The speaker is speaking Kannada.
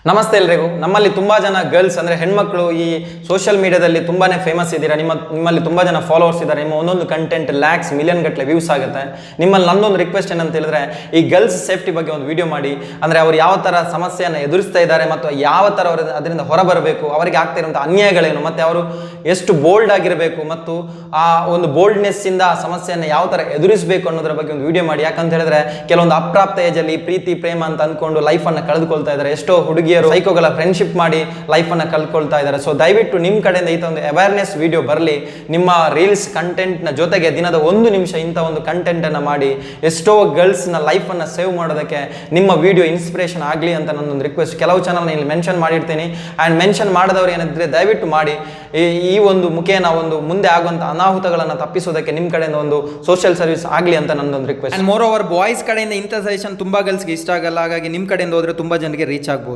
ನಮಸ್ತೆ ಎಲ್ರಿಗೂ. ನಮ್ಮಲ್ಲಿ ತುಂಬ ಜನ ಗರ್ಲ್ಸ್ ಅಂದರೆ ಹೆಣ್ಮಕ್ಳು ಈ ಸೋಷಿಯಲ್ ಮೀಡಿಯಾದಲ್ಲಿ ತುಂಬಾ ಫೇಮಸ್ ಇದ್ದೀರಾ. ನಿಮ್ಮಲ್ಲಿ ತುಂಬ ಜನ ಫಾಲೋವರ್ಸ್ ಇದ್ದಾರೆ. ನಿಮ್ಮ ಒಂದೊಂದು ಕಂಟೆಂಟ್ ಲ್ಯಾಕ್ಸ್ ಮಿಲಿಯನ್ ಗಟ್ಟಲೆ ವ್ಯೂಸ್ ಆಗುತ್ತೆ. ನಿಮ್ಮಲ್ಲಿ ನನ್ನೊಂದು ರಿಕ್ವೆಸ್ಟ್ ಏನಂತ ಹೇಳಿದ್ರೆ, ಈ ಗರ್ಲ್ಸ್ ಸೇಫ್ಟಿ ಬಗ್ಗೆ ಒಂದು ವಿಡಿಯೋ ಮಾಡಿ. ಅಂದರೆ ಅವ್ರು ಯಾವ ಥರ ಸಮಸ್ಯೆಯನ್ನು ಎದುರಿಸ್ತಾ ಇದ್ದಾರೆ ಮತ್ತು ಯಾವ ಥರ ಅವರು ಅದರಿಂದ ಹೊರಬರಬೇಕು, ಅವರಿಗೆ ಆಗ್ತಾ ಇರುವಂಥ ಅನ್ಯಾಯಗಳೇನು, ಮತ್ತು ಅವರು ಎಷ್ಟು ಬೋಲ್ಡ್ ಆಗಿರಬೇಕು ಮತ್ತು ಆ ಒಂದು ಬೋಲ್ಡ್ನೆಸ್ಸಿಂದ ಆ ಸಮಸ್ಯೆಯನ್ನು ಯಾವ ಥರ ಎದುರಿಸಬೇಕು ಅನ್ನೋದ್ರ ಬಗ್ಗೆ ಒಂದು ವಿಡಿಯೋ ಮಾಡಿ. ಯಾಕಂತ ಹೇಳಿದ್ರೆ ಕೆಲವೊಂದು ಅಪ್ರಾಪ್ತ ಏಜಲ್ಲಿ ಪ್ರೀತಿ ಪ್ರೇಮ ಅಂತ ಅಂದ್ಕೊಂಡು ಲೈಫನ್ನು ಕಳೆದುಕೊಳ್ತಾ ಇದ್ದಾರೆ. ಎಷ್ಟೋ ಹುಡುಗಿಯರು ಸೈಕೋಗಳ ಫ್ರೆಂಡ್ಶಿಪ್ ಮಾಡಿ ಲೈಫನ್ನು ಕಳ್ಕೊಳ್ತಾ ಇದ್ದಾರೆ. ಸೊ ದಯವಿಟ್ಟು ನಿಮ್ಮ ಕಡೆಯಿಂದ ಈ ಒಂದು ಅವೇರ್ನೆಸ್ ವಿಡಿಯೋ ಬರಲಿ. ನಿಮ್ಮ ರೀಲ್ಸ್ ಕಂಟೆಂಟ್ನ ಜೊತೆಗೆ ದಿನದ 1 ನಿಮಿಷ ಇಂಥ ಒಂದು ಕಂಟೆಂಟನ್ನು ಮಾಡಿ ಎಷ್ಟೋ ಗರ್ಲ್ಸ್ನ ಲೈಫನ್ನು ಸೇವ್ ಮಾಡೋದಕ್ಕೆ ನಿಮ್ಮ ವಿಡಿಯೋ ಇನ್ಸ್ಪಿರೇಷನ್ ಆಗಲಿ ಅಂತ ನನ್ನೊಂದು ರಿಕ್ವೆಸ್ಟ್. ಕೆಲವು ಚಾನಲ್ನ ಇಲ್ಲಿ ಮೆನ್ಷನ್ ಮಾಡಿರ್ತೀನಿ. ಆ್ಯಂಡ್ ಮೆನ್ಷನ್ ಮಾಡಿದವರು ಏನಿದ್ರೆ ದಯವಿಟ್ಟು ಮಾಡಿ. ಈ ಒಂದು ಮುಖೇನ ಒಂದು ಮುಂದೆ ಆಗುವಂಥ ಅನಾಹುತಗಳನ್ನು ತಪ್ಪಿಸೋದಕ್ಕೆ ನಿಮ್ಮ ಕಡೆಯಿಂದ ಒಂದು ಸೋಷಿಯಲ್ ಸರ್ವಿಸ್ ಆಗಲಿ ಅಂತ ನನ್ನೊಂದು ರಿಕ್ವೆಸ್ಟ್. ಮೋರ್ ಓವರ್ ಬಾಯ್ಸ್ ಕಡೆಯಿಂದ ಇಂಥ ಸಜೆಷನ್ ತುಂಬ ಗರ್ಲ್ಸ್ಗೆ ಇಷ್ಟ ಆಗಲ್ಲ. ಹಾಗಾಗಿ ನಿಮ್ಮ ಕಡೆಯಿಂದ ಹೋದರೆ ತುಂಬ ಜನರಿಗೆ ರೀಚ್ ಆಗ್ಬೋದು.